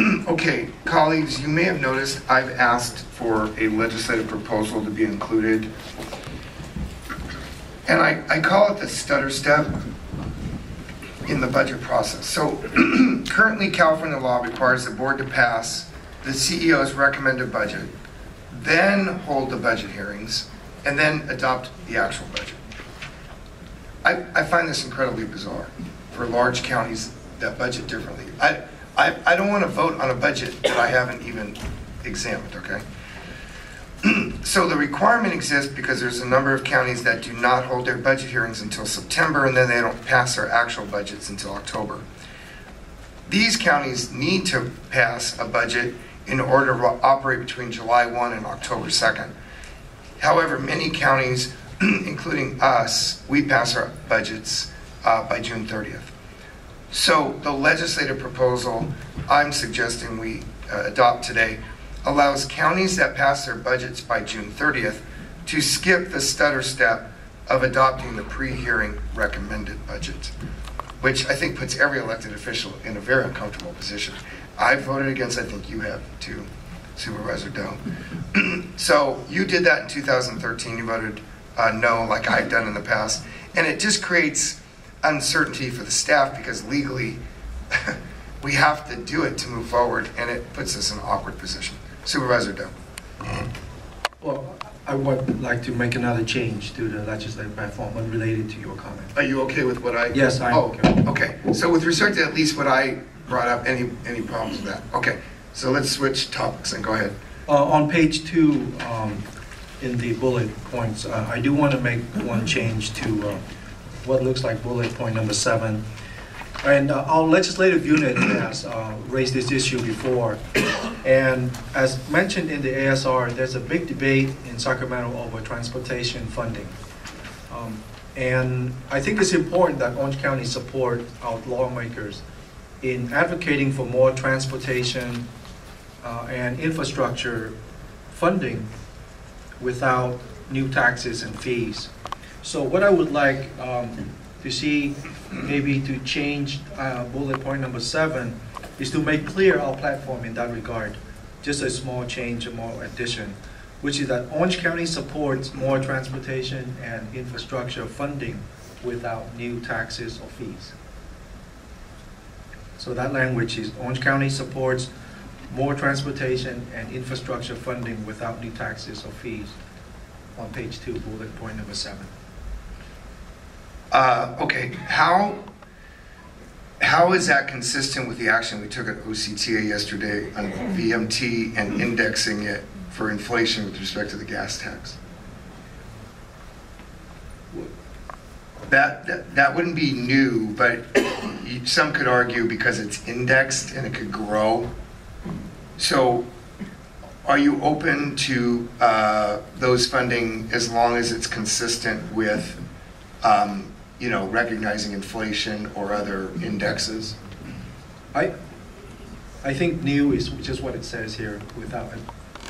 Okay, colleagues, you may have noticed I've asked for a legislative proposal to be included. And I call it the stutter step in the budget process. So currently California law requires the board to pass the CEO's recommended budget, then hold the budget hearings, and then adopt the actual budget. I find this incredibly bizarre for large counties that budget differently. I don't want to vote on a budget that I haven't even examined, okay? So the requirement exists because there's a number of counties that do not hold their budget hearings until September, and then they don't pass their actual budgets until October. These counties need to pass a budget in order to operate between July 1 and October 2nd. However, many counties, including us, we pass our budgets by June 30th. So the legislative proposal I'm suggesting we adopt today allows counties that pass their budgets by June 30th to skip the stutter step of adopting the pre-hearing recommended budget, which I think puts every elected official in a very uncomfortable position. I voted against, I think you have too, Supervisor Doe. So you did that in 2013, you voted no like I've done in the past, and it just creates uncertainty for the staff because legally we have to do it to move forward, and it puts us in an awkward position. Supervisor Doe. Well, I would like to make another change to the legislative platform unrelated to your comment. Are you okay with what I? Yes, I'm okay. Okay. So with respect to at least what I brought up, any problems with that? Okay. So let's switch topics and go ahead. On page 2, in the bullet points, I do want to make one change to what looks like bullet point number 7. And our legislative unit has raised this issue before. And as mentioned in the ASR, there's a big debate in Sacramento over transportation funding. And I think it's important that Orange County support our lawmakers in advocating for more transportation and infrastructure funding without new taxes and fees. So what I would like to see maybe to change bullet point number 7 is to make clear our platform in that regard. Just a small change, a more addition, which is that Orange County supports more transportation and infrastructure funding without new taxes or fees. So that language is Orange County supports more transportation and infrastructure funding without new taxes or fees on page 2, bullet point number 7. Okay, how is that consistent with the action we took at OCTA yesterday on VMT and indexing it for inflation with respect to the gas tax? That wouldn't be new, but some could argue because it's indexed and it could grow. So are you open to those funding as long as it's consistent with you know, recognizing inflation or other indexes? I think new is just what it says here, without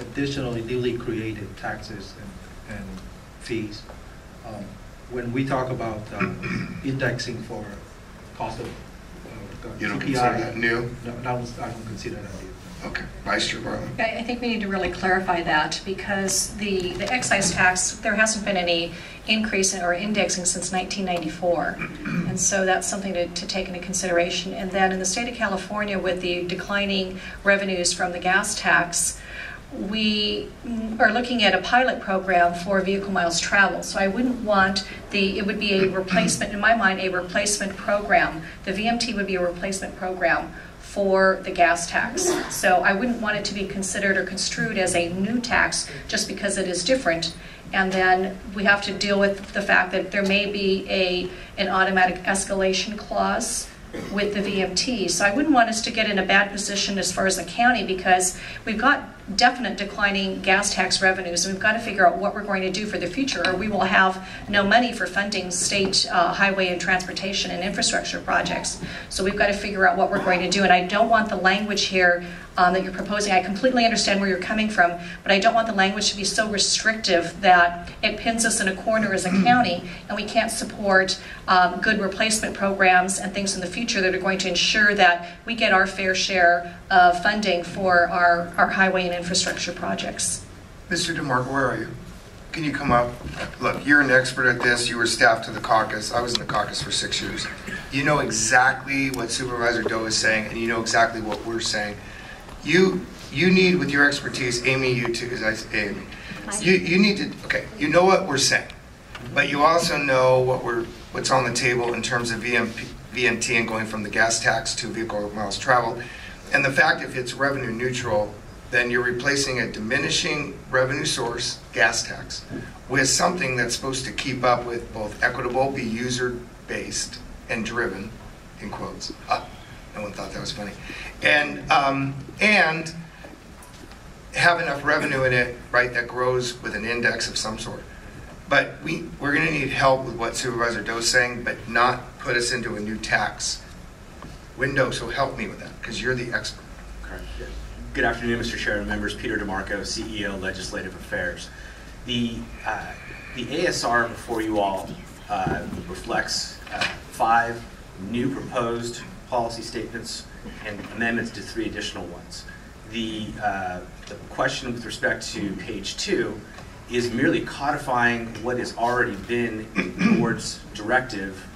additionally newly created taxes and fees. When we talk about indexing for cost of you don't CPI, consider that new? No, I don't consider that new. Okay, Vice Chair Barlow. I think we need to really clarify that because the excise tax, there hasn't been any increase in or indexing since 1994. And so that's something to take into consideration. And then in the state of California, with the declining revenues from the gas tax, we are looking at a pilot program for vehicle miles traveled. So I wouldn't want it would be a replacement, in my mind, a replacement program. The VMT would be a replacement program for the gas tax. So I wouldn't want it to be considered or construed as a new tax just because it is different. And then we have to deal with the fact that there may be an automatic escalation clause with the VMT. So I wouldn't want us to get in a bad position as far as the county, because we've got definite declining gas tax revenues, and we've got to figure out what we're going to do for the future, or we will have no money for funding state highway and transportation and infrastructure projects. So we've got to figure out what we're going to do, and I don't want the language here that you're proposing. I completely understand where you're coming from, but I don't want the language to be so restrictive that it pins us in a corner as a county and we can't support good replacement programs and things in the future future that are going to ensure that we get our fair share of funding for our highway and infrastructure projects. Mr. DeMarco, where are you? Can you come up? Look, you're an expert at this. You were staff to the caucus. I was in the caucus for 6 years. You know exactly what Supervisor Doe is saying, and you know exactly what we're saying. You need, with your expertise, Amy, you too, because I say Amy. You need to, okay, you know what we're saying, but you also know what's on the table in terms of VMT and going from the gas tax to vehicle miles traveled. And the fact if it's revenue neutral, then you're replacing a diminishing revenue source, gas tax, with something that's supposed to keep up with both equitable, be user-based, and driven, in quotes. No one thought that was funny. And have enough revenue in it, right, that grows with an index of some sort. But we're going to need help with what Supervisor Doe is saying, but not put us into a new tax window. So help me with that, because you're the expert. Correct. Good afternoon, Mr. Chair and members. Peter DeMarco, CEO, Legislative Affairs. The ASR before you all reflects 5 new proposed policy statements and amendments to 3 additional ones. The question with respect to page 2 is merely codifying what has already been the board's directive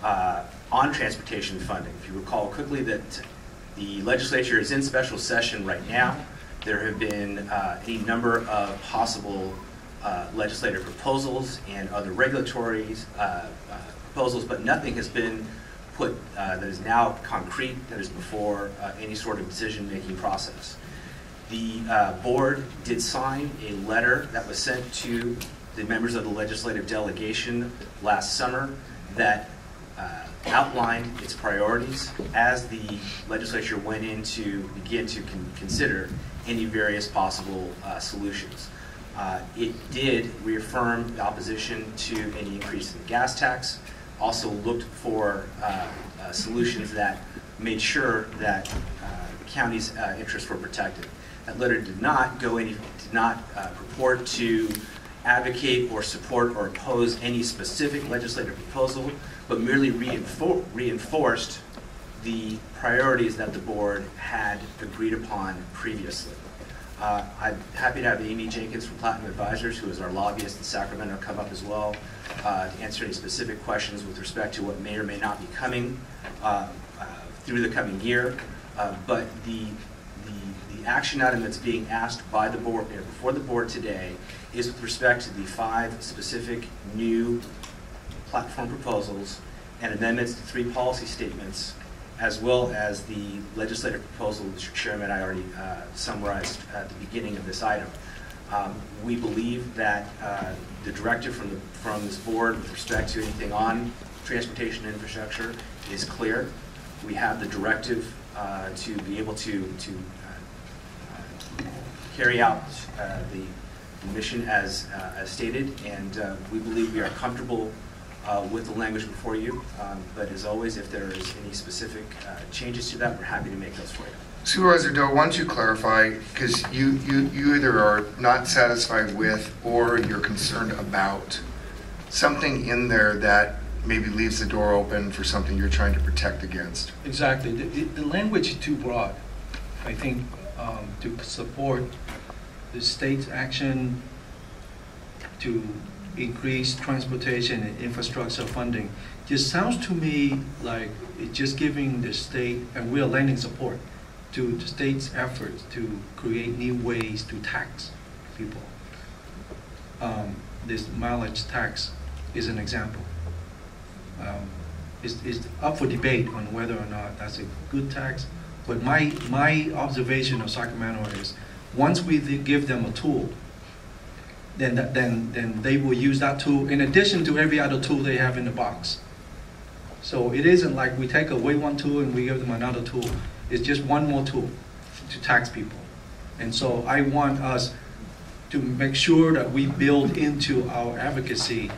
on transportation funding. If you recall quickly that the legislature is in special session right now. There have been a number of possible legislative proposals and other regulatory proposals, but nothing has been put that is now concrete, that is before any sort of decision-making process. The board did sign a letter that was sent to the members of the legislative delegation last summer that outlined its priorities as the legislature went in to begin to consider any various possible solutions. It did reaffirm the opposition to any increase in the gas tax, also looked for solutions that made sure that the county's interests were protected. That letter did not purport to advocate or support or oppose any specific legislative proposal, but merely reinforced the priorities that the board had agreed upon previously. I'm happy to have Amy Jenkins from Platinum Advisors, who is our lobbyist in Sacramento, come up as well to answer any specific questions with respect to what may or may not be coming through the coming year. But the action item that's being asked by the board, before the board today, is with respect to the 5 specific new platform proposals and amendments to 3 policy statements, as well as the legislative proposal, Mr. Chairman, I already summarized at the beginning of this item. We believe that the directive from this board with respect to anything on transportation infrastructure is clear. We have the directive to be able to carry out the mission as stated, and we believe we are comfortable with the language before you, but as always, if there is any specific changes to that, we're happy to make those for you. Supervisor Doe, why don't you clarify, because you either are not satisfied with or you're concerned about something in there that maybe leaves the door open for something you're trying to protect against. Exactly. The language is too broad, I think, to support the state's action to increase transportation and infrastructure funding. Just sounds to me like it's just giving the state, and we are lending support to the state's efforts to create new ways to tax people. This mileage tax is an example. It's up for debate on whether or not that's a good tax, but my observation of Sacramento is once we give them a tool, then they will use that tool in addition to every other tool they have in the box. So it isn't like we take away one tool and we give them another tool. It's just one more tool to tax people. And so I want us to make sure that we build into our advocacy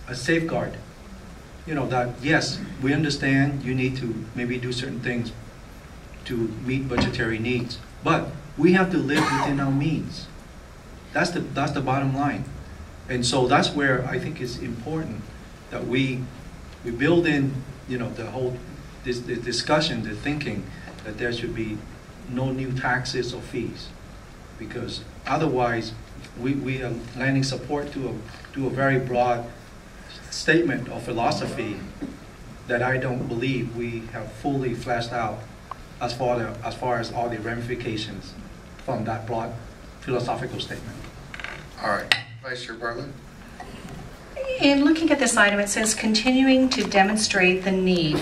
a safeguard. You know, that yes, we understand you need to maybe do certain things to meet budgetary needs, but we have to live within our means. That's the bottom line. And so that's where I think it's important that we build in the whole the discussion, the thinking that there should be no new taxes or fees, because otherwise we are lending support to a very broad statement or philosophy that I don't believe we have fully fleshed out as far as all the ramifications from that broad philosophical statement. All right, Vice Chair Bartlett. In looking at this item, it says continuing to demonstrate the need,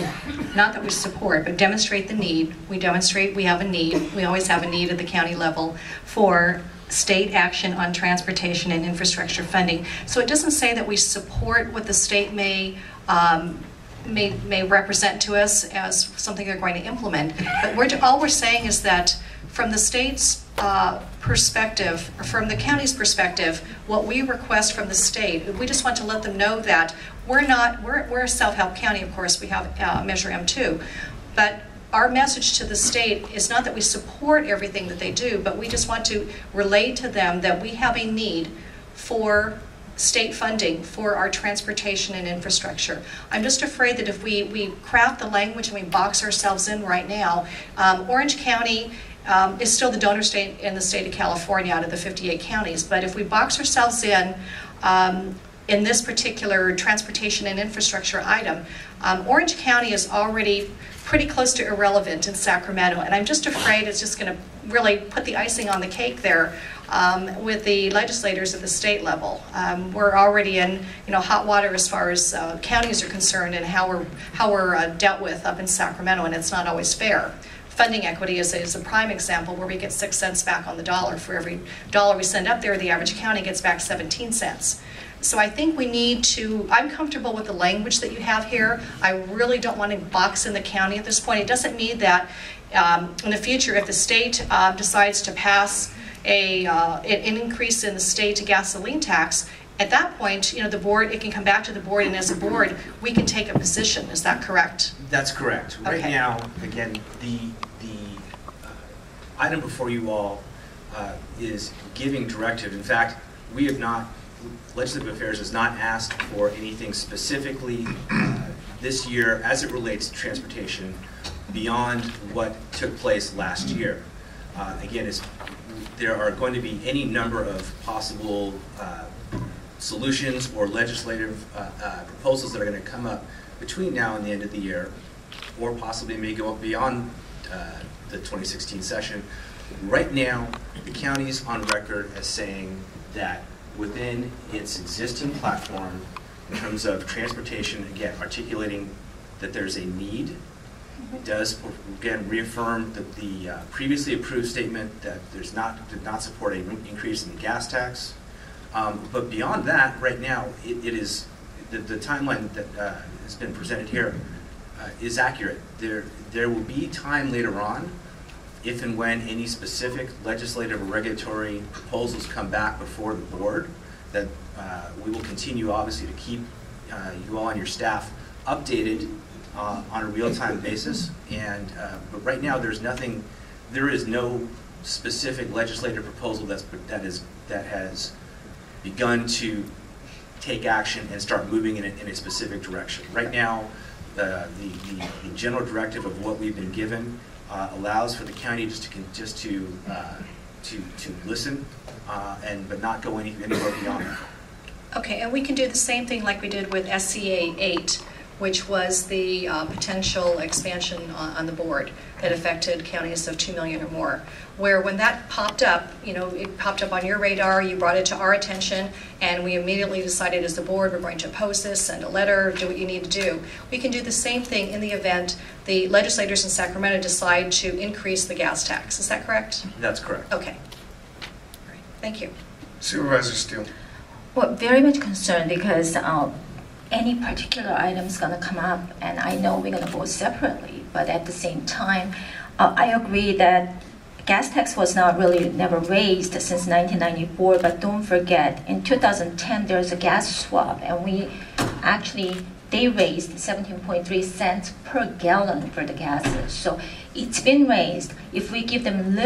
not that we support, but demonstrate the need. We demonstrate we have a need. We always have a need at the county level for state action on transportation and infrastructure funding. So it doesn't say that we support what the state may represent to us as something they're going to implement. But all we're saying is that from the state's perspective, or from the county's perspective, what we request from the state, we just want to let them know that we're a self-help county, of course, we have Measure M2, but our message to the state is not that we support everything that they do, but we just want to relate to them that we have a need for state funding for our transportation and infrastructure. I'm just afraid that if we craft the language and we box ourselves in right now, Orange County is still the donor state in the state of California out of the 58 counties, but if we box ourselves in this particular transportation and infrastructure item, Orange County is already pretty close to irrelevant in Sacramento, and I'm just afraid it's just going to really put the icing on the cake there with the legislators at the state level. We're already in hot water as far as counties are concerned and how we're dealt with up in Sacramento, and it's not always fair. Funding equity is a prime example where we get 6 cents back on the dollar. For every dollar we send up there, the average county gets back 17 cents. So I think we need to, I'm comfortable with the language that you have here. I really don't want to box in the county at this point. It doesn't mean that in the future, if the state decides to pass an increase in the state gasoline tax, at that point, the board, it can come back to the board, and as a board, we can take a position. Is that correct? That's correct. Right Okay. now, again, the item before you all is giving directive. In fact, we have not, Legislative Affairs has not asked for anything specifically this year as it relates to transportation beyond what took place last year. Again, there are going to be any number of possible solutions or legislative proposals that are going to come up between now and the end of the year, or possibly may go up beyond the 2016 session. Right now, the county's on record as saying that within its existing platform, in terms of transportation, again, articulating that there's a need. It does, again, reaffirm the previously approved statement that did not support an increase in the gas tax. But beyond that, right now, it is the timeline that has been presented here is accurate. There will be time later on, if and when any specific legislative or regulatory proposals come back before the board, that we will continue, obviously, to keep you all and your staff updated on a real-time basis. And but right now, there is no specific legislative proposal that has begun to take action and start moving in a specific direction. Right now, the general directive of what we've been given allows for the county just to listen, but not go anywhere beyond that. Okay, and we can do the same thing like we did with SCA 8, which was the potential expansion on the board that affected counties of 2 million or more. Where when that popped up, it popped up on your radar, you brought it to our attention, and we immediately decided as the board, we're going to oppose this, send a letter, do what you need to do. We can do the same thing in the event the legislators in Sacramento decide to increase the gas tax. Is that correct? That's correct. Okay. All right. Thank you. Supervisor Steele. Well, very much concerned because any particular item is going to come up, and I know we're going to vote separately, but at the same time, I agree that gas tax was never raised since 1994, but don't forget, in 2010, there's a gas swap, and they raised 17.3 cents per gallon for the gases. So it's been raised. If we give them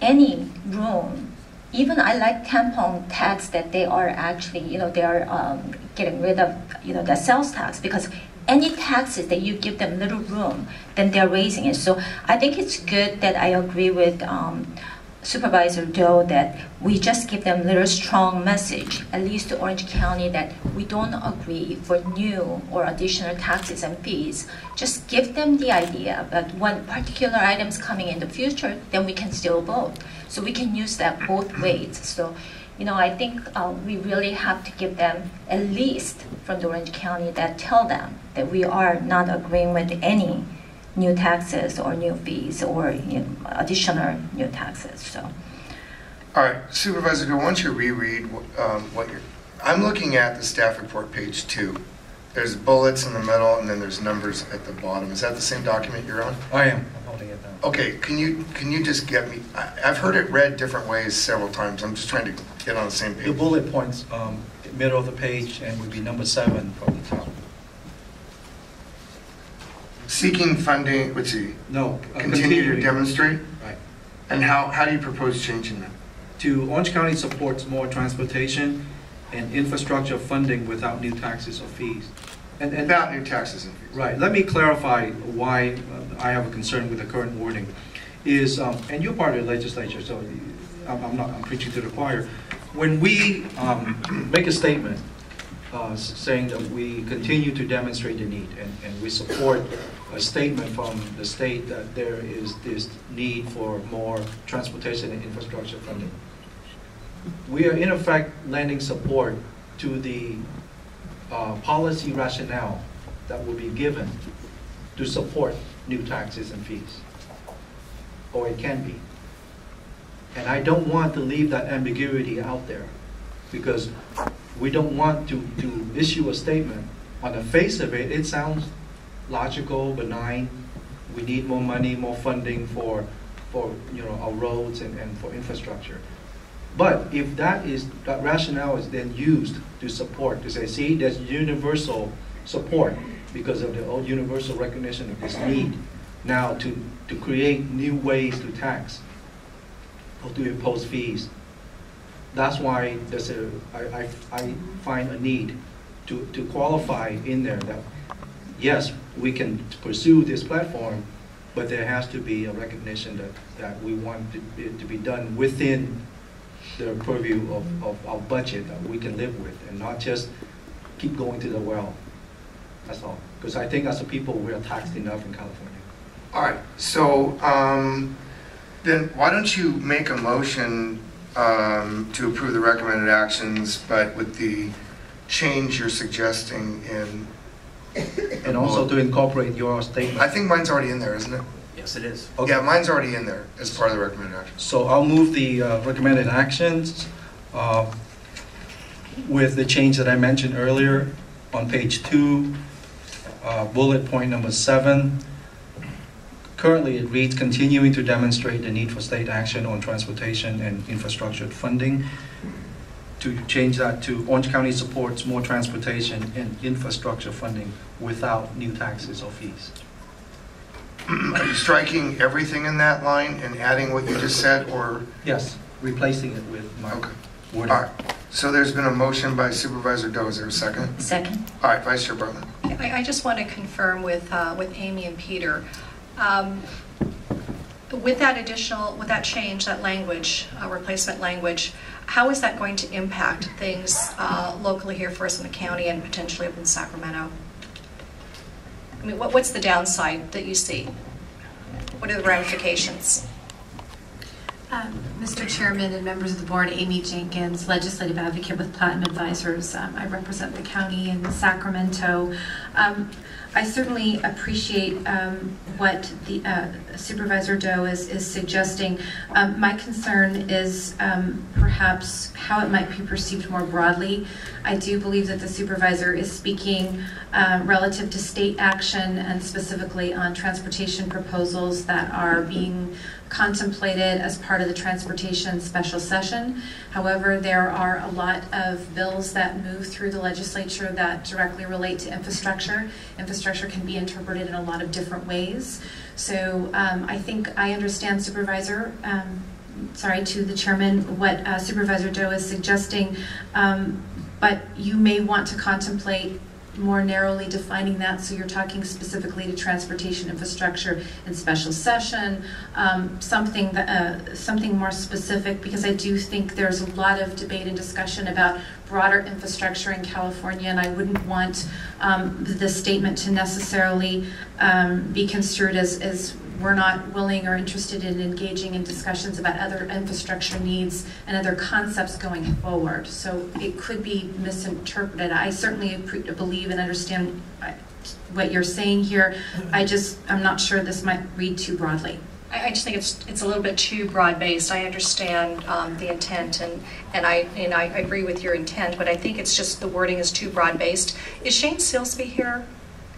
any room, even I like tampon tax that they are actually, they are getting rid of, the sales tax, because any taxes that you give them little room, then they're raising it. So I think it's good that I agree with Supervisor Doe that we just give them a little strong message, at least to Orange County, that we don't agree for new or additional taxes and fees. Just give them the idea that when particular items coming in the future, then we can still vote. So we can use that both ways. So, I think we really have to give them at least from the Orange County that tell them that we are not agreeing with any new taxes or new fees or additional new taxes. So, All right, Supervisor, Doe, why don't you reread what you're... I'm looking at the staff report, page 2. There's bullets in the middle, and then there's numbers at the bottom. Is that the same document you're on? I am. I'm holding it down. Okay, can you just get me... I've heard it read different ways several times. I'm just trying to get on the same page. The bullet points, middle of the page, and would be number 7 from the top. Seeking funding, let's see, No. continue to demonstrate? Right. And how do you propose changing that? To Orange County supports more transportation and infrastructure funding without new taxes or fees. And Without new taxes and fees. right. Let me clarify why I have a concern with the current wording. Is and you're part of the legislature, so I'm preaching to the choir. When we make a statement saying that we continue to demonstrate the need, and we support a statement from the state that there is this need for more transportation and infrastructure funding. We are in effect lending support to the policy rationale that will be given to support new taxes and fees, or it can be. And I don't want to leave that ambiguity out there, because we don't want to issue a statement. On the face of it, it sounds logical, benign. We need more money, more funding for our roads and for infrastructure. But if that rationale is then used to support, to say, see, there's universal support because of the old universal recognition of this need now to create new ways to tax or to impose fees. That's why I find a need to qualify in there that, yes, we can pursue this platform, but there has to be a recognition that we want it to be done within the purview of our budget that we can live with, and not just keep going to the well. That's all. Because I think as a people, we are taxed enough in California. All right, so then why don't you make a motion to approve the recommended actions, but with the change you're suggesting in... And also to incorporate your statement. I think mine's already in there, isn't it? Yes, it is. Okay. Yeah, mine's already in there as part of the recommended actions. So I'll move the recommended actions with the change that I mentioned earlier on page 2, bullet point number 7. Currently, it reads, continuing to demonstrate the need for state action on transportation and infrastructure funding. To change that to Orange County supports more transportation and infrastructure funding without new taxes or fees. Are you striking everything in that line and adding what you just said, or? Yes, replacing it with my Okay. wording. All right, so there's been a motion by Supervisor Doe. Is there a second? second. All right, Vice Chair Bartlett. I just want to confirm with Amy and Peter. With that change, that language, replacement language, how is that going to impact things locally here for us in the county and potentially up in Sacramento? I mean, what's the downside that you see? What are the ramifications? Mr. Chairman and members of the board, Amy Jenkins, legislative advocate with Platinum Advisors. I represent the county in Sacramento. I certainly appreciate what the Supervisor Doe is suggesting. My concern is perhaps how it might be perceived more broadly. I do believe that the supervisor is speaking relative to state action and specifically on transportation proposals that are being contemplated as part of the transportation special session. However, there are a lot of bills that move through the legislature that directly relate to infrastructure. Infrastructure can be interpreted in a lot of different ways. So I think I understand to the chairman what Supervisor Doe is suggesting, but you may want to contemplate more narrowly defining that, so you're talking specifically to transportation infrastructure in special session, something more specific, because I do think there's a lot of debate and discussion about broader infrastructure in California, and I wouldn't want the statement to necessarily be construed as we're not willing or interested in engaging in discussions about other infrastructure needs and other concepts going forward. So it could be misinterpreted. I certainly believe and understand what you're saying here. I'm not sure this might read too broadly. I just think it's a little bit too broad-based. I understand the intent, and I agree with your intent, but I think it's just the wording is too broad-based. Is Shane Silsby here?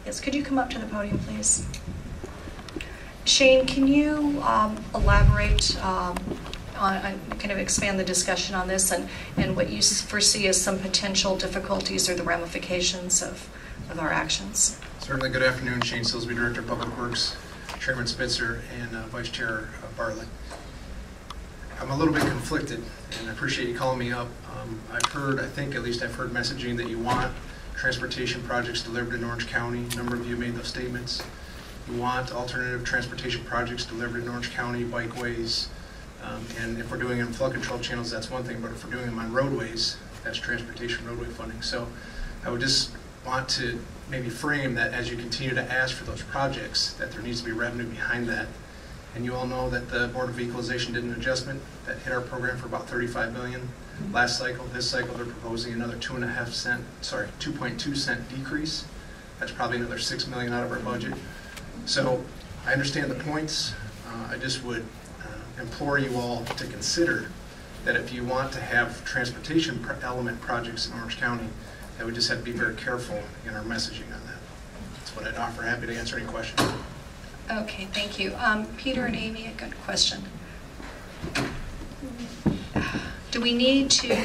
Yes, could you come up to the podium, please? Shane, can you elaborate on kind of expand the discussion on this and what you foresee as some potential difficulties or the ramifications of our actions? Certainly. Good afternoon. Shane Silsby, Director of Public Works, Chairman Spitzer, and Vice Chair Bartlett. I'm a little bit conflicted, and I appreciate you calling me up. I've heard messaging that you want transportation projects delivered in Orange County. A number of you made those statements. You want alternative transportation projects delivered in Orange County, bikeways, and if we're doing them in flood control channels, that's one thing, but if we're doing them on roadways, that's transportation roadway funding. So I would just want to maybe frame that as you continue to ask for those projects, that there needs to be revenue behind that. And you all know that the Board of Equalization did an adjustment that hit our program for about $35 million last cycle. This cycle, they're proposing another 2.2 cent decrease. That's probably another $6 million out of our budget. So I understand the points. I just would implore you all to consider that if you want to have transportation element projects in Orange County, that we just have to be very careful in our messaging on that. That's what I'd offer. Happy to answer any questions. Okay, thank you. Peter and Amy, a good question. Do we need to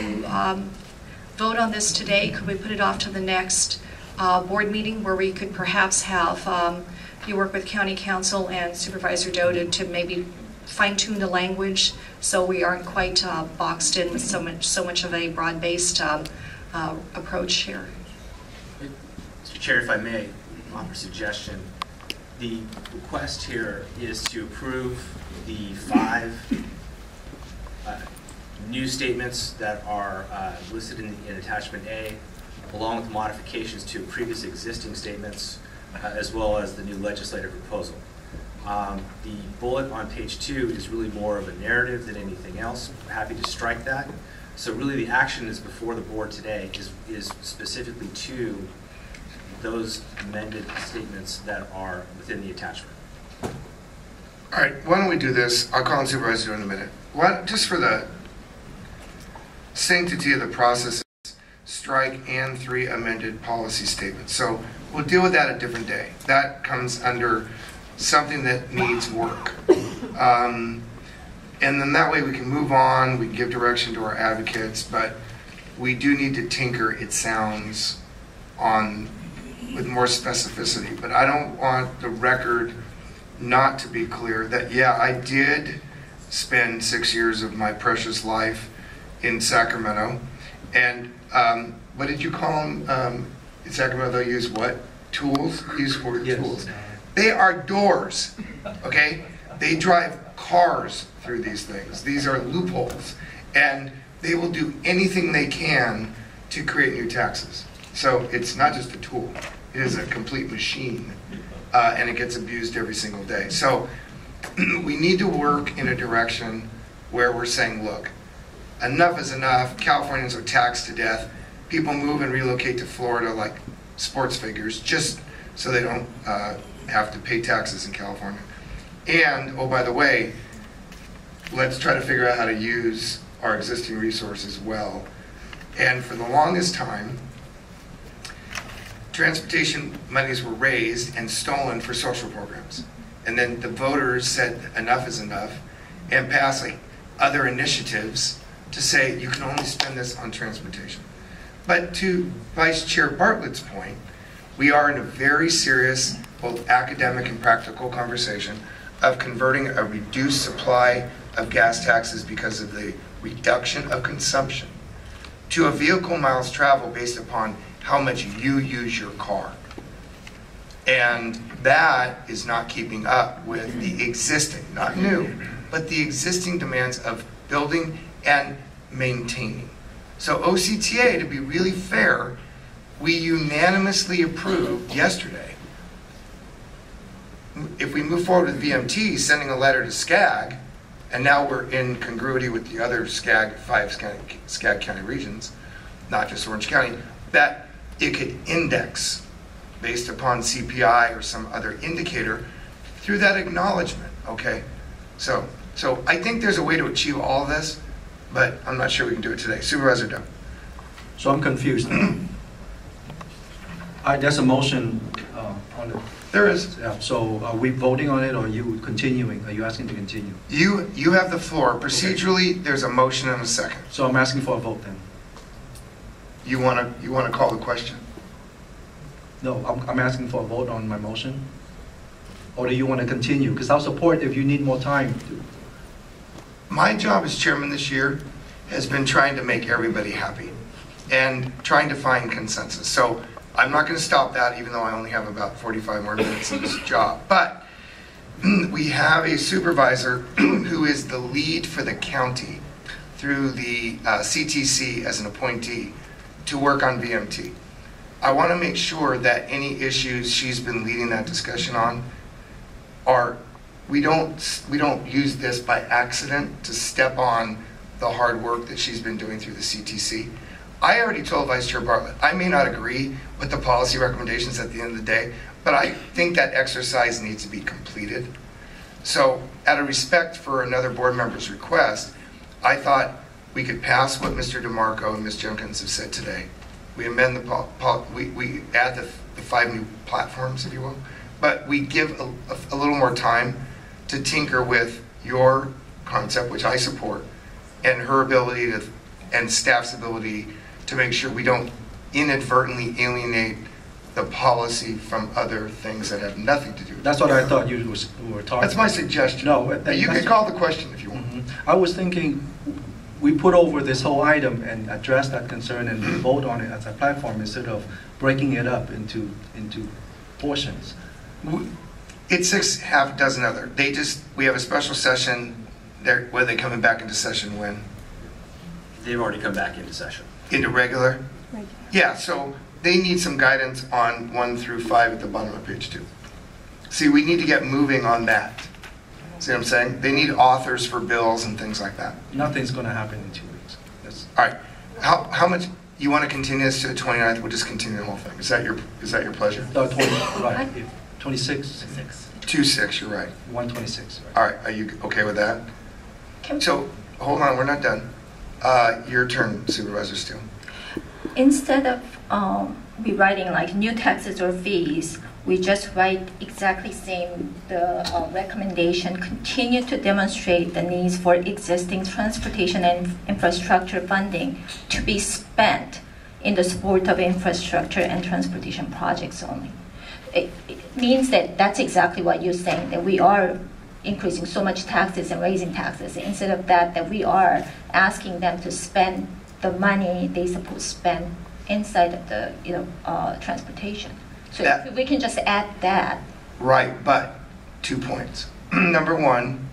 vote on this today? Could we put it off to the next board meeting where we could perhaps have you work with County Council and Supervisor Doe to maybe fine-tune the language so we aren't quite boxed in with so much of a broad-based approach here? Mr. Chair, if I may offer a suggestion. The request here is to approve the 5 new statements that are listed in Attachment A, along with modifications to previous existing statements, as well as the new legislative proposal. The bullet on page 2 is really more of a narrative than anything else. We're happy to strike that. So really the action is before the board today is specifically to those amended statements that are within the attachment. All right, why don't we do this? I'll call on Supervisor in a minute. Just for the sanctity of the process, strike and 3 amended policy statements. So we'll deal with that a different day. That comes under something that needs work. And then that way we can move on, we can give direction to our advocates, but we do need to tinker, it sounds, with more specificity. But I don't want the record not to be clear that, yeah, I did spend 6 years of my precious life in Sacramento. And what did you call them? In Sacramento, they'll use what? Tools? Use word tools. They are doors, okay? They drive cars through these things. These are loopholes. And they will do anything they can to create new taxes. So it's not just a tool. It is a complete machine. And it gets abused every single day. So we need to work in a direction where we're saying, look, enough is enough. Californians are taxed to death. People move and relocate to Florida like sports figures just so they don't have to pay taxes in California. And, oh, by the way, let's try to figure out how to use our existing resources well. And for the longest time, transportation monies were raised and stolen for social programs. And then the voters said enough is enough and passed like other initiatives to say you can only spend this on transportation. But to Vice Chair Bartlett's point, we are in a very serious, both academic and practical conversation of converting a reduced supply of gas taxes because of the reduction of consumption to a vehicle miles traveled based upon how much you use your car. And that is not keeping up with the existing, not new, but the existing demands of building and maintaining. So OCTA, to be really fair, we unanimously approved yesterday. If we move forward with VMT, sending a letter to SCAG, and now we're in congruity with the other SCAG, 5 SCAG county regions, not just Orange County, that it could index based upon CPI or some other indicator through that acknowledgement, okay? So I think there's a way to achieve all of this, but I'm not sure we can do it today. Supervisor Doe. So I'm confused. There's a motion on the... There is. Yeah, so are we voting on it, or are you continuing? Are you asking to continue? You have the floor. Procedurally, there's a motion and a second. So I'm asking for a vote then. You want to call the question? No, I'm asking for a vote on my motion. Or do you want to continue? Because I'll support if you need more time. My job as chairman this year has been trying to make everybody happy and trying to find consensus. So I'm not going to stop that, even though I only have about 45 more minutes in this job. But we have a supervisor who is the lead for the county through the CTC as an appointee to work on VMT. I want to make sure that any issues she's been leading that discussion on are, we don't use this by accident to step on the hard work that she's been doing through the CTC. I already told Vice Chair Bartlett, I may not agree with the policy recommendations at the end of the day, but I think that exercise needs to be completed. So out of respect for another board member's request, I thought we could pass what Mr. DeMarco and Ms. Jenkins have said today. We amend we add the 5 new platforms, if you will, but we give a little more time to tinker with your concept, which I support, and her ability to, and staff's ability to make sure we don't inadvertently alienate the policy from other things that have nothing to do with it. That's what I thought you were talking That's my about. suggestion. No, you can call the question if you want. I was thinking we put over this whole item and address that concern and vote on it as a platform instead of breaking it up into portions. It's half a dozen other. We have a special session. Where are they coming back into session when? They've already come back into session. Into regular? Yeah, so they need some guidance on 1 through 5 at the bottom of page 2. See, we need to get moving on that. See what I'm saying? They need authors for bills and things like that. Nothing's going to happen in 2 weeks. All right. How much you want to continue this to the 29th? We'll just continue the whole thing. Is that your pleasure? No, 20, right. 26. 2/6, you're right. 126. Right. All right. Are you okay with that? So hold on, we're not done. Your turn, Supervisor Steele. Instead of rewriting like new taxes or fees, we just write exactly same the recommendation, continue to demonstrate the needs for existing transportation and infrastructure funding to be spent in the support of infrastructure and transportation projects only. It means that that's exactly what you're saying, that we are increasing so much taxes and raising taxes. Instead of that we are asking them to spend the money they supposed to spend inside of the transportation. So if we can just add that. Right, but 2 points. Number 1,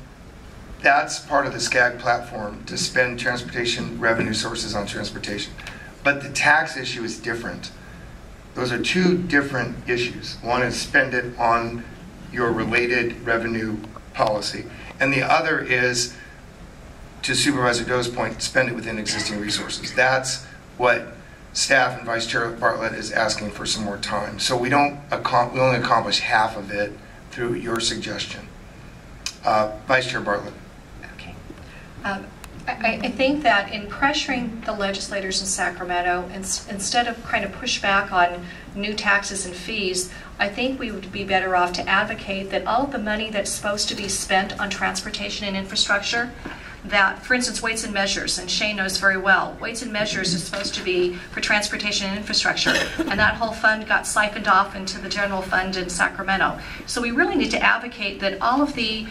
that's part of the SCAG platform to spend transportation revenue sources on transportation. But the tax issue is different. Those are 2 different issues. One is spend it on your related revenue policy. And the other is, to Supervisor Doe's point, spend it within existing resources. That's what staff and Vice Chair Bartlett is asking for some more time. So we only accomplish half of it through your suggestion. Vice Chair Bartlett. Okay. I think that in pressuring the legislators in Sacramento, instead of trying to push back on new taxes and fees, I think we would be better off to advocate that all of the money that's supposed to be spent on transportation and infrastructure, that, for instance, weights and measures, and Shane knows very well, weights and measures is supposed to be for transportation and infrastructure, and that whole fund got siphoned off into the general fund in Sacramento. So we really need to advocate that all of the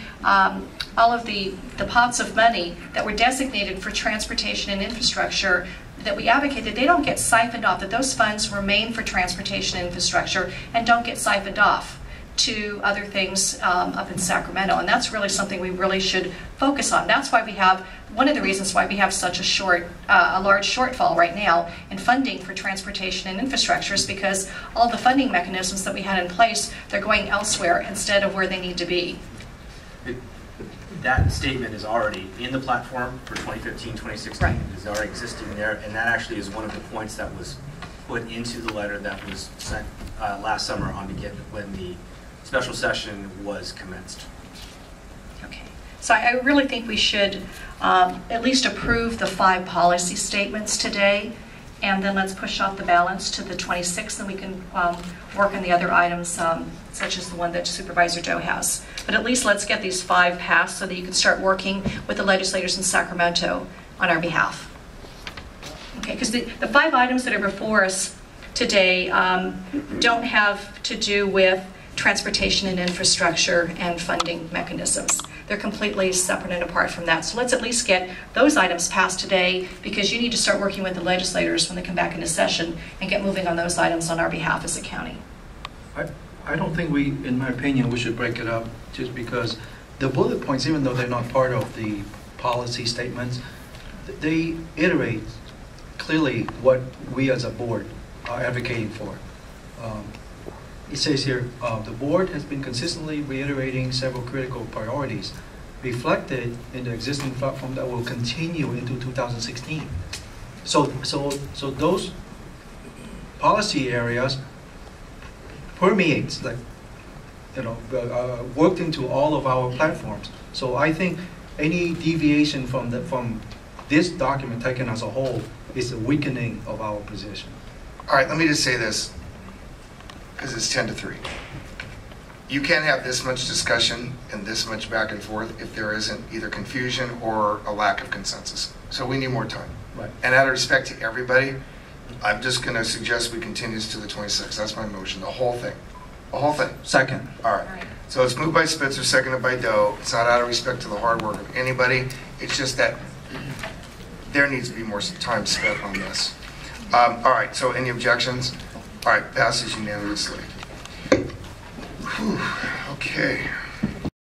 pots of money that were designated for transportation and infrastructure that we advocate that they don't get siphoned off, that those funds remain for transportation infrastructure and don't get siphoned off to other things up in Sacramento. And that's really something we really should focus on. That's why we have, one of the reasons why we have such a large shortfall right now in funding for transportation and infrastructure is because all the funding mechanisms that we had in place, they're going elsewhere instead of where they need to be. That statement is already in the platform for 2015, 2016. Right. It is already existing there, and that actually is one of the points that was put into the letter that was sent last summer when the special session was commenced. Okay. So I really think we should at least approve the 5 policy statements today, and then let's push off the balance to the 26th, and we can work on the other items, such as the one that Supervisor Doe has. But at least let's get these 5 passed so that you can start working with the legislators in Sacramento on our behalf. Okay, because the 5 items that are before us today don't have to do with transportation and infrastructure and funding mechanisms. They're completely separate and apart from that. So let's at least get those items passed today, because you need to start working with the legislators when they come back into session and get moving on those items on our behalf as a county. I don't think we, in my opinion, we should break it up, just because the bullet points, even though they're not part of the policy statements, they iterate clearly what we as a board are advocating for. It says here, the board has been consistently reiterating several critical priorities reflected in the existing platform that will continue into 2016. So those policy areas permeates, like, worked into all of our platforms. So I think any deviation from this document taken as a whole is a weakening of our position. All right, let me just say this, because it's 10 to 3. You can't have this much discussion and this much back and forth if there isn't either confusion or a lack of consensus. So we need more time. Right. And out of respect to everybody, I'm just going to suggest we continue this to the 26th. That's my motion, the whole thing. The whole thing. Second. All right. So it's moved by Spitzer, seconded by Doe. It's not out of respect to the hard work of anybody. It's just that there needs to be more time spent on this. All right, so any objections? All right, passes unanimously. Whew, okay.